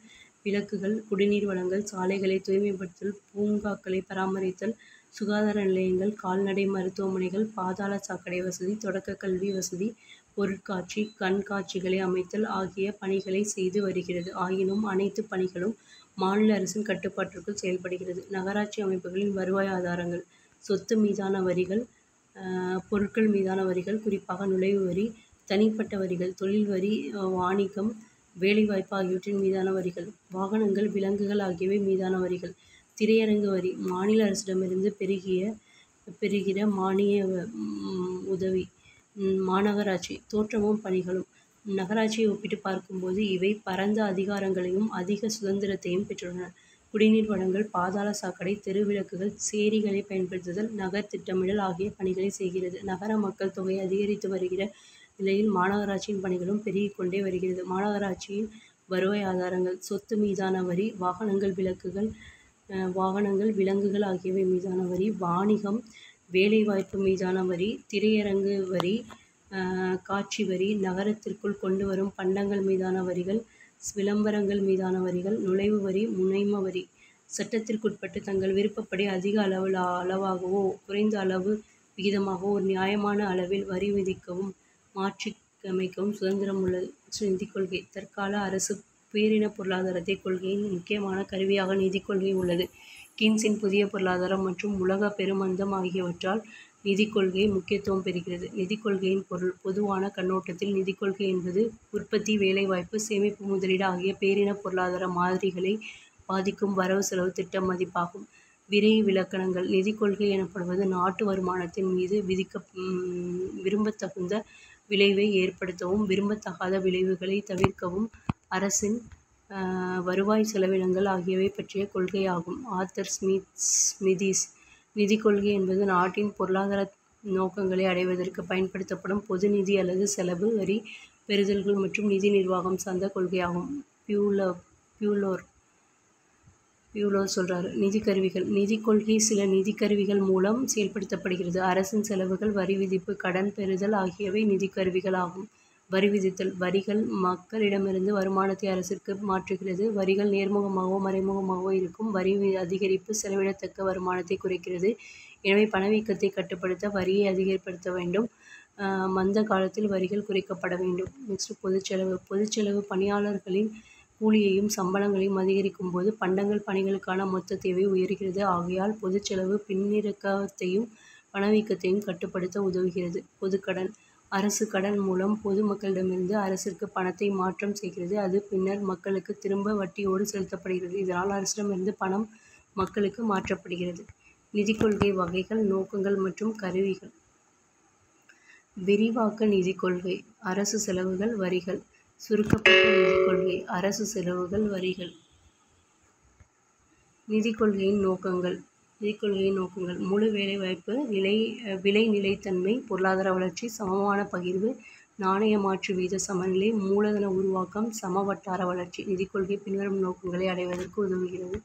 விளக்குகள், குடிநீர் வழங்கல், சாலைகளை தூய்மைப்படுத்தல், பூங்காக்களை பராமரித்தல், சுகாதார நிலையங்கள், கால்நடை மருத்துவமனைகள், பாதாள சாக்கடை வசதி, தொடக்க கல்வி வசதி, பொருட்காட்சி, கண்காட்சிகளை அமைத்தல் ஆகிய பணிகளை செய்து வருகிறது. ஆயினும் அனைத்து பணிகளும் மாநில அரசின் கட்டுப்பாட்டிற்குள் செயல்படுகிறது. நகராட்சி அமைப்புகளின் வருவாய் ஆதாரங்கள்: சொத்து மீதான வரிகள், பொருட்கள் மீதான வரிகள், குறிப்பாக நுழைவு வரி, தனிப்பட்ட வரிகள், தொழில் வரி, வாணிகம், வேலைவாய்ப்பு ஆகியவற்றின் மீதான வரிகள், வாகனங்கள், விலங்குகள் ஆகியவை மீதான வரிகள். திரையரங்கு வரி: மாநில அரசிடமிருந்து பெறுகிற மானிய உதவி. மாநகராட்சி. தோற்றமும் பணிகளும்: நகராட்சியை ஒப்பிட்டு பார்க்கும்போது இவை பரந்த அதிகாரங்களையும் அதிக சுதந்திரத்தையும் பெற்றுள்ளன. குடிநீர் வழங்கல், பாதாள சாக்கடை, தெருவிளக்குகள், சேரிகளை பயன்படுத்துதல், நகர் திட்டமிடல் ஆகிய பணிகளை செய்கிறது. நகர மக்கள் தொகை அதிகரித்து வருகிற நிலையில் மாநகராட்சியின் பணிகளும் பெருகிக் கொண்டே வருகிறது. மாநகராட்சியின் வருவாய் ஆதாரங்கள்: சொத்து மீதான வரி, வாகனங்கள், விலங்குகள் ஆகியவை மீதான வரி, வாணிகம், வேலைவாய்ப்பு மீதான வரி, திரையரங்கு வரி, காட்சி வரி, நகரத்திற்குள் கொண்டு வரும் பண்டங்கள் மீதான வரிகள், விளம்பரங்கள் மீதான வரிகள், நுழைவு வரி, முனைம வரி. சட்டத்திற்குட்பட்டு தங்கள் விருப்பப்படி அதிக அளவாகவோ குறைந்த அளவு விகிதமாகவோ ஒரு நியாயமான அளவில் வரி விதிக்கவும் மாற்றியமைக்கவும் சுதந்திரம் உள்ளது. நிதிக் கொள்கை: தற்கால அரசு பேரின பொருளாதாரத்தை கொள்கையின் முக்கியமான கருவியாக நிதிக் கொள்கை உள்ளது. கீன்ஸின் புதிய பொருளாதாரம் மற்றும் உலக பெருமந்தம் ஆகியவற்றால் நிதிக் கொள்கை முக்கியத்துவம் பெறுகிறது. நிதிக் கொள்கையின் பொருள்: பொதுவான கண்ணோட்டத்தில் நிதிக் கொள்கை என்பது உற்பத்தி, வேலைவாய்ப்பு, சேமிப்பு, முதலீடு ஆகிய பேரின பொருளாதார மாதிரிகளை பாதிக்கும் வரவு செலவு திட்ட மதிப்பாகும். விரை விலக்கணங்கள்: நிதிக் கொள்கை எனப்படுவது நாட்டு வருமானத்தின் மீது விரும்பத்தகுந்த விளைவை ஏற்படுத்தவும் விரும்பத்தகாத விளைவுகளை தவிர்க்கவும் அரசின் வருவாய் செலவினங்கள் ஆகியவை பற்றிய கொள்கையாகும். ஆர்தர் ஸ்மிதிஸ்: நிதிக் கொள்கை என்பது நாட்டின் பொருளாதார நோக்கங்களை அடைவதற்கு பயன்படுத்தப்படும் பொது நிதி அல்லது செலவு, வரி பெறுதல்கள் மற்றும் நிதி நிர்வாகம் சார்ந்த கொள்கையாகும். பியூலோ சொல்றாரு. நிதி கருவிகள்: நிதிக் கொள்கை சில நிதி கருவிகள் மூலம் செயல்படுத்தப்படுகிறது. அரசின் செலவுகள், வரி விதிப்பு, கடன் பெறுதல் ஆகியவை நிதி கருவிகள் ஆகும். வரி விதித்தல்: வரிகள் மக்களிடமிருந்து வருமானத்தை அரசிற்கு மாற்றுகிறது. வரிகள் நேர்முகமாகவோ மறைமுகமாகவோ இருக்கும். வரி அதிகரிப்பு செலவிடத்தக்க வருமானத்தை குறைக்கிறது. எனவே பணவீக்கத்தை கட்டுப்படுத்த வரியை அதிகப்படுத்த வேண்டும். மந்த காலத்தில் வரிகள் குறைக்கப்பட வேண்டும். பொதுச்செலவு: பொதுச்செலவு பணியாளர்களின் கூலியையும் சம்பளங்களையும் அதிகரிக்கும் போது பண்டங்கள், பணிகளுக்கான மொத்த தேவை உயர்கிறது. ஆகையால் பொதுச்செலவு பின்னிறக்கத்தையும் பணவீக்கத்தையும் கட்டுப்படுத்த உதவுகிறது. பொதுக்கடன்: அரசு கடன் மூலம் பொது மக்களிடமிருந்து அரசிற்கு பணத்தை மாற்றம் செய்கிறது. அது பின்னர் மக்களுக்கு திரும்ப வட்டியோடு செலுத்தப்படுகிறது. இதனால் அரசிடமிருந்து பணம் மக்களுக்கு மாற்றப்படுகிறது. நிதிக் கொள்கை வகைகள், நோக்கங்கள் மற்றும் கருவிகள். விரிவாக்க நிதிக் கொள்கை: அரசு செலவுகள், வரிகள். சுருக்கப்பட்ட நிதிக் கொள்கை: அரசு செலவுகள், வரிகள். நிதிக் கொள்கையின் நோக்கங்கள்: முழு வேலைவாய்ப்பு, விலை நிலைத்தன்மை, பொருளாதார வளர்ச்சி, சமமான பகிர்வு, நாணய மாற்று வீத சமநிலை, மூலதன உருவாக்கம், சம வட்டார வளர்ச்சி. நிதிக் கொள்கை பின்வரும் நோக்கங்களை அடைவதற்கு உதவுகிறது.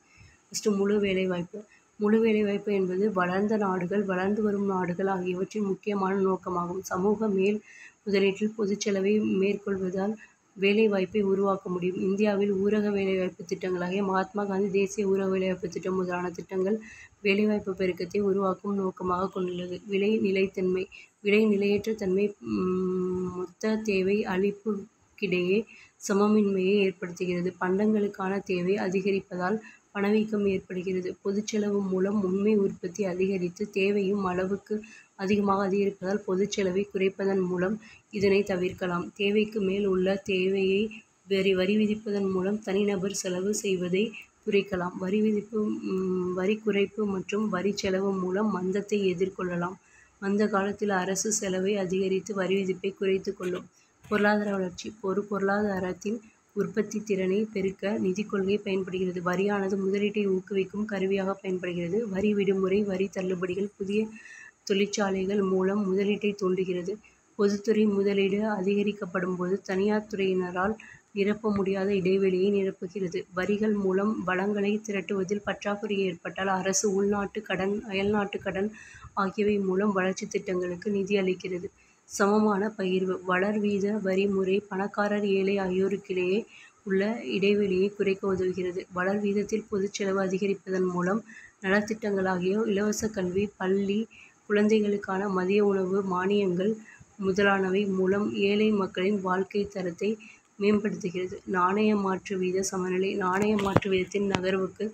முழு வேலைவாய்ப்பு. முழு வேலைவாய்ப்பு என்பது வளர்ந்த நாடுகள், வளர்ந்து வரும் நாடுகள் ஆகியவற்றின் முக்கியமான நோக்கமாகும். சமூக மேல் முதலீட்டில் பொதுச்செலவை மேற்கொள்வதால் வேலைவாய்ப்பை உருவாக்க முடியும். இந்தியாவில் ஊரக வேலைவாய்ப்பு திட்டங்களாகிய மகாத்மா காந்தி தேசிய ஊரக வேலைவாய்ப்பு திட்டம் முதலான திட்டங்கள் வேலைவாய்ப்பு பெருக்கத்தை உருவாக்கும் நோக்கமாக கொண்டுள்ளது. விலை நிலைத்தன்மை: விலை நிலையற்ற தன்மை மொத்த தேவை அளிப்புக்கிடையே சமமின்மையை ஏற்படுத்துகிறது. பண்டங்களுக்கான தேவை அதிகரிப்பதால் பணவீக்கம் ஏற்படுகிறது. பொதுச்செலவு மூலம் உண்மை உற்பத்தி அதிகரித்து தேவையும் அளவுக்கு அதிகமாக அதிகரிப்பதால் பொதுச்செலவை குறைப்பதன் மூலம் இதனை தவிர்க்கலாம். தேவைக்கு மேல் உள்ள தேவையை வரி விதிப்பதன் மூலம் தனிநபர் செலவு செய்வதை குறைக்கலாம். வரி குறைப்பு மற்றும் வரி செலவு மூலம் மந்தத்தை எதிர்கொள்ளலாம். மந்த காலத்தில் அரசு செலவை அதிகரித்து வரி விதிப்பை குறைத்துக் கொள்ளும். பொருளாதார வளர்ச்சி: ஒரு பொருளாதாரத்தின் உற்பத்தி திறனை பெருக்க நிதிக் கொள்கை பயன்படுகிறது. வரியானது முதலீட்டை ஊக்குவிக்கும் கருவியாக பயன்படுகிறது. வரி விடுமுறை, வரி தள்ளுபடிகள் புதிய தொழிற்சாலைகள் மூலம் முதலீட்டை தூண்டுகிறது. பொதுத்துறை முதலீடு அதிகரிக்கப்படும் போது தனியார் துறையினரால் நிரப்ப முடியாத இடைவெளியை நிரப்புகிறது. வரிகள் மூலம் வளங்களை திரட்டுவதில் பற்றாக்குறை ஏற்பட்டால் அரசு உள்நாட்டு கடன், அயல்நாட்டு கடன் ஆகியவை மூலம் வளர்ச்சி திட்டங்களுக்கு நிதி அளிக்கிறது. சமமான பகிர்வு: வளர் வீத வரி முறை பணக்காரர், ஏழை ஆகியோருக்கிடையே உள்ள இடைவெளியை குறைக்க உதவுகிறது. வளர் வீதத்தில் பொதுச்செலவு அதிகரிப்பதன் மூலம் நலத்திட்டங்களாகிய இலவச கல்வி, பள்ளி, குழந்தைகளுக்கான மதிய உணவு மானியங்கள் முதலானவை மூலம் ஏழை மக்களின் வாழ்க்கை தரத்தை மேம்படுத்துகிறது. நாணய மாற்று வீத சமநிலை: நாணய மாற்று வீதத்தின் நகர்வுக்கு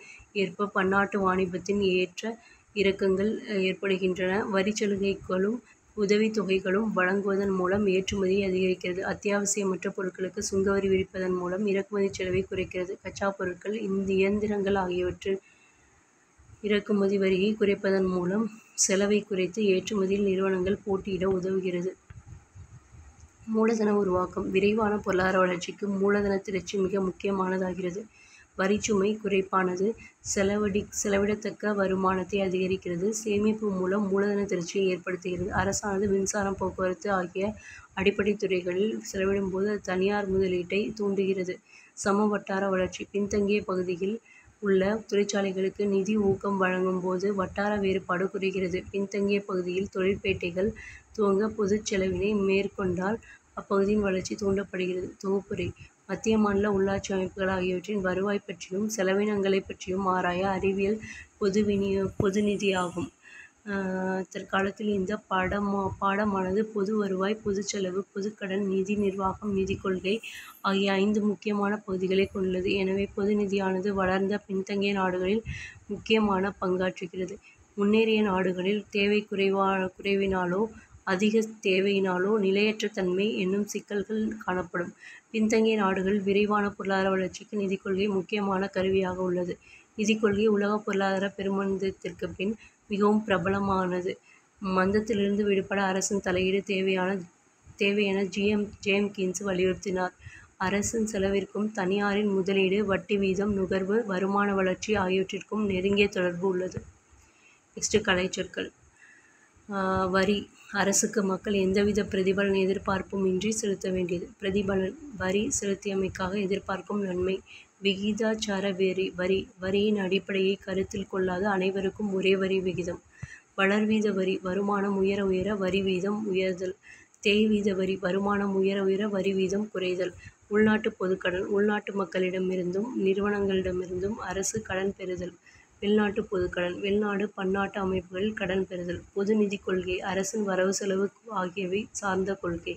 ஏற்ப பன்னாட்டு வாணிபத்தின் ஏற்ற இறக்கங்கள் ஏற்படுகின்றன. வரிச்சலுகைகளும் உதவித்தொகைகளும் வழங்குவதன் மூலம் ஏற்றுமதியை அதிகரிக்கிறது. அத்தியாவசியமற்ற பொருட்களுக்கு சுங்கவரி விதிப்பதன் மூலம் இறக்குமதி செலவை குறைக்கிறது. கச்சா பொருட்கள், இயந்திரங்கள் ஆகியவற்றின் இறக்குமதி வரியை குறைப்பதன் மூலம் செலவை குறைத்து ஏற்றுமதியில் நிறுவனங்கள் போட்டியிட உதவுகிறது. மூலதன உருவாக்கம்: விரைவான பொருளாதார வளர்ச்சிக்கு மூலதன திரட்சி மிக முக்கியமானதாகிறது. வரிச்சுமை குறைப்பானது செலவிடத்தக்க வருமானத்தை அதிகரிக்கிறது. சேமிப்பு மூலம் மூலதன திருச்சியை ஏற்படுத்துகிறது. அரசானது மின்சாரம், போக்குவரத்து ஆகிய அடிப்படை துறைகளில் செலவிடும்போது அது தனியார் முதலீட்டை தூண்டுகிறது. வட்டார வளர்ச்சி பின்தங்கிய பகுதியில் உள்ள தொழிற்சாலைகளுக்கு நிதி ஊக்கம் வழங்கும் போது வட்டார வேறுபாடு குறைகிறது. பின்தங்கிய பகுதியில் தொழிற்பேட்டைகள் துவங்க பொதுச் செலவினை மேற்கொண்டால் அப்பகுதியின் வளர்ச்சி தூண்டப்படுகிறது. தொகுப்புரை மத்திய மாநில உள்ளாட்சி அமைப்புகள் ஆகியவற்றின் வருவாய் பற்றியும் செலவினங்களை பற்றியும் ஆராய அறிவியல் பொது நிதியாகும். தற்காலத்தில் இந்த பாடமானது பொது வருவாய், பொது செலவு, பொதுக்கடன், நிதி நிர்வாகம், நிதி கொள்கை ஆகிய 5 முக்கியமான பகுதிகளை கொண்டுள்ளது. எனவே பொது நிதியானது வளர்ந்த பின்தங்கிய நாடுகளில் முக்கியமான பங்காற்றுகிறது. முன்னேறிய நாடுகளில் தேவை குறைவினாலோ அதிக தேவையினாலோ நிலையற்ற தன்மை என்னும் சிக்கல்கள் காணப்படும். பின்தங்கிய நாடுகளில் விரைவான பொருளாதார வளர்ச்சிக்கு நிதிக் கொள்கை முக்கியமான கருவியாக உள்ளது. நிதிக் கொள்கை உலக பொருளாதார பெருமந்தத்திற்கு பின் மிகவும் பிரபலமானது. மந்தத்திலிருந்து விடுபட அரசின் தலையீடு தேவை என ஜேம் கீன்ஸ் வலியுறுத்தினார். அரசின் செலவிற்கும் தனியாரின் முதலீடு, வட்டி வீதம், நுகர்வு, வருமான வளர்ச்சி ஆகியவற்றிற்கும் நெருங்கிய தொடர்பு உள்ளது. கலைச்சொற்கள். வரி அரசுக்கு மக்கள் எந்தவித பிரதிபலன் எதிர்பார்ப்பும் இன்றி செலுத்த வேண்டியது. பிரதிபலன் வரி செலுத்தியமைக்காக எதிர்பார்க்கும் நன்மை. விகிதாச்சார வரி வரியின் அடிப்படையை கருத்தில் கொள்ளாத அனைவருக்கும் ஒரே வரி விகிதம். வளர்வீத வரி வருமானம் உயர உயர வரி வீதம் உயர்தல். தேய்வீத வரி வருமானம் உயர உயர வரி வீதம் குறைதல். உள்நாட்டு பொதுக்கடன் உள்நாட்டு மக்களிடமிருந்தும் நிறுவனங்களிடமிருந்தும் அரசு கடன் பெறுதல். வெளிநாட்டு பொதுக்கடன் வெளிநாடு பன்னாட்டு அமைப்புகளில் கடன் பெறுதல். பொது நிதிக் கொள்கை அரசின் வரவு செலவு ஆகியவை சார்ந்த கொள்கை.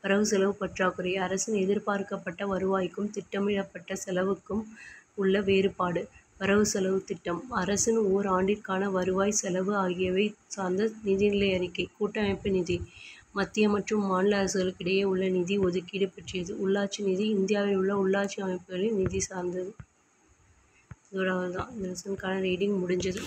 வரவு செலவு பற்றாக்குறை அரசின் எதிர்பார்க்கப்பட்ட வருவாய்க்கும் திட்டமிடப்பட்ட செலவுக்கும் உள்ள வேறுபாடு. வரவு செலவு திட்டம் அரசின் ஓர் ஆண்டிற்கான வருவாய், செலவு ஆகியவை சார்ந்த நிதிநிலை அறிக்கை. கூட்டமைப்பு நிதி மத்திய மற்றும் மாநில அரசுகளுக்கிடையே உள்ள நிதி ஒதுக்கீடு பற்றியது. உள்ளாட்சி நிதி இந்தியாவில் உள்ள உள்ளாட்சி அமைப்புகளின் நிதி சார்ந்தது. இதோட அவ்வளோதான். இந்த லெசனுக்கான ரீடிங் முடிஞ்சது.